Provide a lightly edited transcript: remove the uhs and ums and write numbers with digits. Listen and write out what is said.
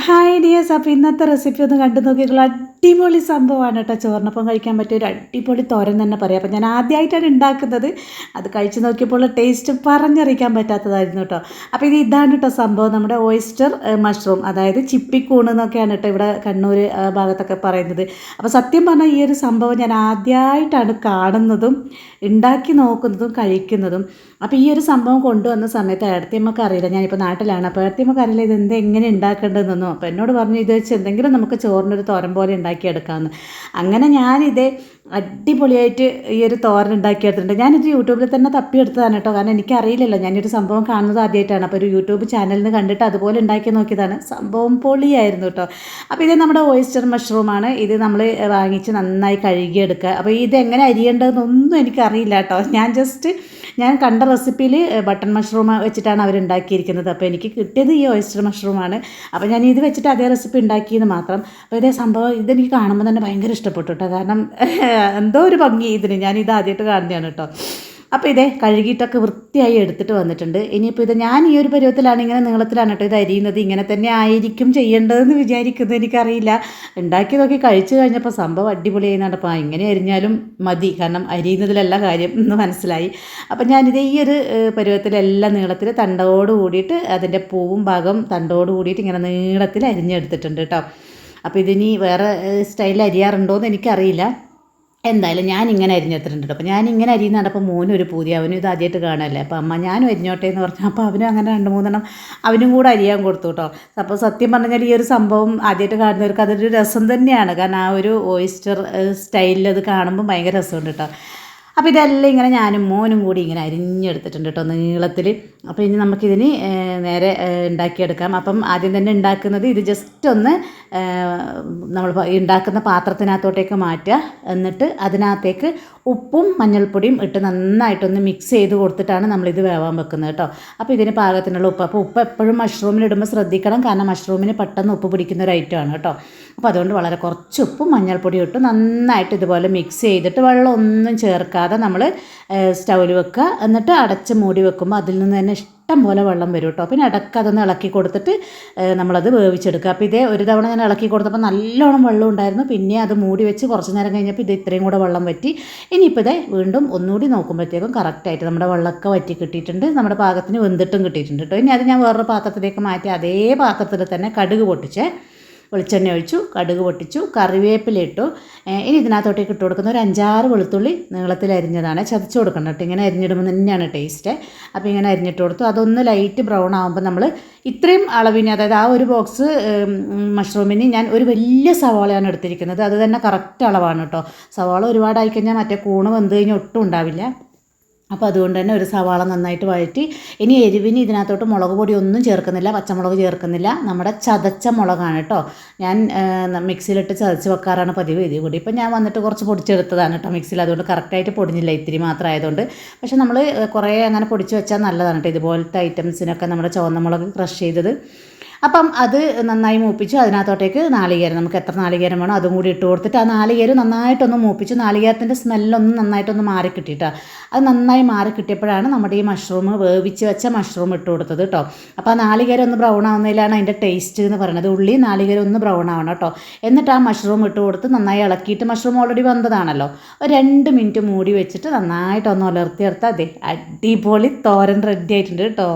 Hi dears. അപ്പോൾ ഇന്നത്തെ recipe ഒന്ന് കണ്ടു നോക്കിയിട്ടുള്ള അടിപൊളി സംഭവമാണ് കേട്ടോ. ചോറിനൊപ്പം കഴിക്കാൻ പറ്റിയ ഒരു അടിപൊളി തോരൻ തന്നെ പറയാം. അപ്പോൾ ഞാൻ ആദ്യമായിട്ടാണ് ഉണ്ടാക്കുന്നത്. അത് കഴിച്ച് നോക്കിയപ്പോൾ ടേസ്റ്റ് പറഞ്ഞറിയിക്കാൻ പറ്റാത്തതായിരുന്നു കേട്ടോ. അപ്പോൾ ഇതാണ് കേട്ടോ സംഭവം. നമ്മുടെ ഓയിസ്റ്റർ മഷ്റൂം, അതായത് ചിപ്പിക്കൂണ് എന്നൊക്കെയാണ് കേട്ടോ ഇവിടെ കണ്ണൂർ ഭാഗത്തൊക്കെ പറയുന്നത്. അപ്പോൾ സത്യം പറഞ്ഞാൽ ഈ ഒരു സംഭവം ഞാൻ ആദ്യമായിട്ടാണ് കാണുന്നതും ഉണ്ടാക്കി നോക്കുന്നതും കഴിക്കുന്നതും. അപ്പോൾ ഈ ഒരു സംഭവം കൊണ്ടുവന്ന സമയത്ത് ഏടത്തിയമ്മക്ക് അറിയില്ല, ഞാനിപ്പോൾ നാട്ടിലാണ്. അപ്പോൾ ഏടത്തിയമ്മക്ക് അറിയില്ല ഇത് എങ്ങനെ ഉണ്ടാക്കേണ്ടതെന്നൊന്നും. അപ്പോൾ എന്നോട് പറഞ്ഞു ഇത് വെച്ച് എന്തെങ്കിലും നമുക്ക് ചോറിനൊരു തോരൻ പോലെ ഉണ്ടാക്കിയെടുക്കാമെന്ന്. അങ്ങനെ ഞാനിത് അടിപൊളിയായിട്ട് ഈ ഒരു തോരൻ ഉണ്ടാക്കിയെടുത്തിട്ടുണ്ട്. ഞാനിത് യൂട്യൂബിൽ തന്നെ തപ്പിയെടുത്തതാണ് കേട്ടോ. കാരണം എനിക്കറിയില്ലല്ലോ, ഞാനൊരു സംഭവം കാണുന്നത് ആദ്യമായിട്ടാണ്. അപ്പോൾ ഒരു യൂട്യൂബ് ചാനലിൽ നിന്ന് കണ്ടിട്ട് അതുപോലെ ഉണ്ടാക്കി നോക്കിയതാണ്. സംഭവം പൊളിയായിരുന്നു കേട്ടോ. അപ്പോൾ ഇത് നമ്മുടെ ഓയിസ്റ്റർ മഷ്റൂമാണ്. ഇത് നമ്മൾ വാങ്ങിച്ച് നന്നായി കഴുകിയെടുക്കുക. അപ്പോൾ ഇതെങ്ങനെ അരിയേണ്ടതെന്നൊന്നും എനിക്കറിയില്ല കേട്ടോ. ഞാൻ കണ്ട റെസിപ്പിയിൽ ബട്ടൺ മഷ്റൂം വെച്ചിട്ടാണ് അവരുണ്ടാക്കിയിരിക്കുന്നത്. അപ്പോൾ എനിക്ക് കിട്ടിയത് ഈ ഓയിസ്റ്റർ മഷ്റൂമാണ്. അപ്പോൾ ഞാൻ ഇത് വെച്ചിട്ട് അതേ റെസിപ്പി ഉണ്ടാക്കിയെന്ന് മാത്രം. അപ്പോൾ ഇതേ സംഭവം ഇതെനിക്ക് കാണുമ്പോൾ തന്നെ ഭയങ്കര ഇഷ്ടപ്പെട്ടു കേട്ടോ. കാരണം എന്തോ ഒരു ഭംഗി ഇതിന്. ഞാനിത് ആദ്യമായിട്ട് കാണുന്നതാണ് കേട്ടോ. അപ്പോൾ ഇതേ കഴുകിയിട്ടൊക്കെ വൃത്തിയായി എടുത്തിട്ട് വന്നിട്ടുണ്ട്. ഇനിയിപ്പോൾ ഇത് ഞാൻ ഈ ഒരു പരുവത്തിലാണ്, ഇങ്ങനെ നീളത്തിലാണ് കേട്ടോ ഇത് അരിയുന്നത്. ഇങ്ങനെ തന്നെ ആയിരിക്കും ചെയ്യേണ്ടതെന്ന് വിചാരിക്കുന്നത്, എനിക്കറിയില്ല. ഉണ്ടാക്കി നോക്കി കഴിച്ചു കഴിഞ്ഞപ്പോൾ സംഭവം അടിപൊളിയായി. അപ്പോൾ ഇങ്ങനെ അരിഞ്ഞാലും മതി, കാരണം അരിയുന്നതിലല്ല കാര്യം എന്ന് മനസ്സിലായി. അപ്പം ഞാനിത് ഈ ഒരു പരുവത്തിലെല്ലാം നീളത്തിൽ തണ്ടോട് കൂടിയിട്ട് അതിൻ്റെ പൂവും ഭാഗം തണ്ടോട് കൂടിയിട്ട് ഇങ്ങനെ നീളത്തിൽ അരിഞ്ഞെടുത്തിട്ടുണ്ട് കേട്ടോ. അപ്പോൾ ഇതിനി വേറെ സ്റ്റൈലിൽ അരിയാറുണ്ടോ എന്ന് എനിക്കറിയില്ല. എന്തായാലും ഞാനിങ്ങനെ അരിഞ്ഞെടുത്തിട്ടുണ്ട് കേട്ടോ. അപ്പോൾ ഞാനിങ്ങനെ അരിയുന്നതാണ്. അപ്പോൾ മോനും ഒരു പൂതി, അവനും ഇത് ആദ്യമായിട്ട് കാണാനല്ലേ. അപ്പോൾ അമ്മ ഞാനും അരിഞ്ഞോട്ടെ എന്ന് പറഞ്ഞു. അപ്പോൾ അവനും അങ്ങനെ 2-3 അവനും കൂടെ അരിയാൻ കൊടുത്തു കേട്ടോ. അപ്പോൾ സത്യം പറഞ്ഞാൽ ഈ ഒരു സംഭവം ആദ്യമായിട്ട് കാണുന്നവർക്ക് അതൊരു രസം തന്നെയാണ്. കാരണം ആ ഒരു ഓയിസ്റ്റർ സ്റ്റൈലിൽ അത് കാണുമ്പോൾ ഭയങ്കര രസമുണ്ട് കേട്ടോ. അപ്പോൾ ഇതെല്ലാം ഇങ്ങനെ ഞാനും മോനും കൂടി ഇങ്ങനെ അരിഞ്ഞെടുത്തിട്ടുണ്ട് കേട്ടോ നീളത്തിൽ. അപ്പോൾ ഇനി നമുക്കിതിന് നേരെ ഉണ്ടാക്കിയെടുക്കാം. അപ്പം ആദ്യം തന്നെ ഉണ്ടാക്കുന്നത് ഇത് ജസ്റ്റ് ഒന്ന് നമ്മൾ ഉണ്ടാക്കുന്ന പാത്രത്തിനകത്തോട്ടേക്ക് മാറ്റുക. എന്നിട്ട് അതിനകത്തേക്ക് ഉപ്പും മഞ്ഞൾപ്പൊടിയും ഇട്ട് നന്നായിട്ടൊന്ന് മിക്സ് ചെയ്ത് കൊടുത്തിട്ടാണ് നമ്മളിത് വേവാൻ വെക്കുന്നത് കേട്ടോ. അപ്പോൾ ഇതിന് പാകത്തിനുള്ള ഉപ്പ്. അപ്പോൾ ഉപ്പ് എപ്പോഴും മഷ്റൂമിലിടുമ്പോൾ ശ്രദ്ധിക്കണം, കാരണം മഷ്റൂമിന് പെട്ടെന്ന് ഉപ്പ് പിടിക്കുന്ന ഒരു ഐറ്റമാണ് കേട്ടോ. അപ്പോൾ അതുകൊണ്ട് വളരെ കുറച്ച് ഉപ്പും മഞ്ഞൾപ്പൊടിയും ഇട്ട് നന്നായിട്ട് ഇതുപോലെ മിക്സ് ചെയ്തിട്ട് വെള്ളം ഒന്നും ചേർക്കാതെ നമ്മൾ സ്റ്റൗവിൽ വെക്കുക. എന്നിട്ട് അടച്ച് മൂടി വെക്കുമ്പോൾ അതിൽ നിന്ന് തന്നെ ഇഷ്ടം പോലെ വെള്ളം വരും കേട്ടോ. പിന്നെ ഇടയ്ക്ക് അതൊന്ന് ഇളക്കി കൊടുത്തിട്ട് നമ്മളത് വേവിച്ചെടുക്കുക. അപ്പോൾ ഇതേ ഒരു തവണ ഞാൻ ഇളക്കി കൊടുത്തപ്പോൾ നല്ലോണം വെള്ളം ഉണ്ടായിരുന്നു. പിന്നെ അത് മൂടി വെച്ച് കുറച്ച് നേരം കഴിഞ്ഞപ്പോൾ ഇത് ഇത്രയും കൂടെ വെള്ളം വറ്റി. ഇനിയിപ്പോൾ ഇതേ വീണ്ടും ഒന്നുകൂടി നോക്കുമ്പോഴത്തേക്കും കറക്റ്റായിട്ട് നമ്മുടെ വെള്ളമൊക്കെ വറ്റി കിട്ടിയിട്ടുണ്ട്. നമ്മുടെ പാകത്തിന് വെന്തിട്ടും കിട്ടിയിട്ടുണ്ട് കേട്ടോ. ഇനി അത് ഞാൻ വേറൊരു പാത്രത്തിലേക്ക് മാറ്റി അതേ പാത്രത്തിൽ തന്നെ കടുക് പൊട്ടിച്ച് വെളിച്ചെണ്ണ ഒഴിച്ചു, കടുക് പൊട്ടിച്ചു, കറിവേപ്പില ഇട്ടു. ഇനി ഇതിനകത്തോട്ടേക്ക് ഇട്ട് കൊടുക്കുന്ന ഒരു 5-6 വെളുത്തുള്ളി നീളത്തിൽ അരിഞ്ഞതാണ്. ചതച്ച് കൊടുക്കണം കേട്ടോ. ഇങ്ങനെ അരിഞ്ഞിടുമ്പോൾ തന്നെയാണ് ടേസ്റ്റ്. അപ്പോൾ ഇങ്ങനെ അരിഞ്ഞിട്ട് കൊടുത്തു. അതൊന്ന് ലൈറ്റ് ബ്രൗൺ ആകുമ്പോൾ നമ്മൾ ഇത്രയും അളവിന്, അതായത് ആ ഒരു ബോക്സ് മഷ്റൂമിന് ഞാൻ ഒരു വലിയ സവാളയാണ് എടുത്തിരിക്കുന്നത്. അത് തന്നെ കറക്റ്റ് അളവാണ് കേട്ടോ. സവാള ഒരുപാടായി കഴിഞ്ഞാൽ മറ്റേ കൂണ് വെന്ത് കഴിഞ്ഞാൽ ഒട്ടും ഉണ്ടാവില്ല. അപ്പോൾ അതുകൊണ്ട് തന്നെ ഒരു സവാള നന്നായിട്ട് വഴറ്റി. ഇനി എരിവിന് ഇതിനകത്തോട്ട് മുളക് പൊടി ഒന്നും ചേർക്കുന്നില്ല, പച്ചമുളക് ചേർക്കുന്നില്ല. നമ്മുടെ ചതച്ച മുളകാണ് കേട്ടോ. ഞാൻ മിക്സിയിലിട്ട് ചതച്ച് വെക്കാറാണ് പതിവ്. ഇത് കൂടി ഇപ്പം ഞാൻ വന്നിട്ട് കുറച്ച് പൊടിച്ചെടുത്തതാണ് കേട്ടോ മിക്സിയിൽ. അതുകൊണ്ട് കറക്റ്റായിട്ട് പൊടിഞ്ഞില്ല, ഇത്തിരി മാത്രം ആയതുകൊണ്ട്. പക്ഷേ നമ്മൾ കുറേ അങ്ങനെ പൊടിച്ച് വെച്ചാൽ നല്ലതാണ് കേട്ടോ. ഇതുപോലത്തെ ഐറ്റംസിനൊക്കെ നമ്മുടെ ചുവന്ന മുളക് ക്രഷ് ചെയ്തത്. അപ്പം അത് നന്നായി മൂപ്പിച്ചു. അതിനകത്തോട്ടേക്ക് നാളികേരം, നമുക്ക് എത്ര നാളികേരം വേണോ അതും കൂടി ഇട്ട് കൊടുത്തിട്ട് ആ നാളികേരം നന്നായിട്ടൊന്ന് മൂപ്പിച്ചു. നാളികേരത്തിൻ്റെ സ്മെല്ലൊന്ന് നന്നായിട്ടൊന്ന് മാറി കിട്ടിയിട്ടോ. അത് നന്നായി മാറി കിട്ടിയപ്പോഴാണ് നമ്മുടെ ഈ മഷ്റൂം, വേവിച്ച് വെച്ച മഷ്റൂം ഇട്ട് കൊടുത്തത് കേട്ടോ. അപ്പോൾ ആ നാളികേരം ഒന്ന് ബ്രൗൺ ആവുന്നതിലാണ് അതിൻ്റെ ടേസ്റ്റ് എന്ന് പറയുന്നത്. ഉള്ളി നാളികേരം ഒന്ന് ബ്രൗൺ ആവണം കേട്ടോ. എന്നിട്ട് ആ മഷ്റൂം ഇട്ട് കൊടുത്ത് നന്നായി ഇളക്കിയിട്ട്, മഷ്റൂം ഓൾറെഡി വന്നതാണല്ലോ, ഒരു 2 മിനിറ്റ് മൂടി വെച്ചിട്ട് നന്നായിട്ടൊന്ന് ഉലർത്തിയെടുത്താൽ അതെ അടിപൊളി തോരൻ റെഡി ആയിട്ടുണ്ട് കേട്ടോ.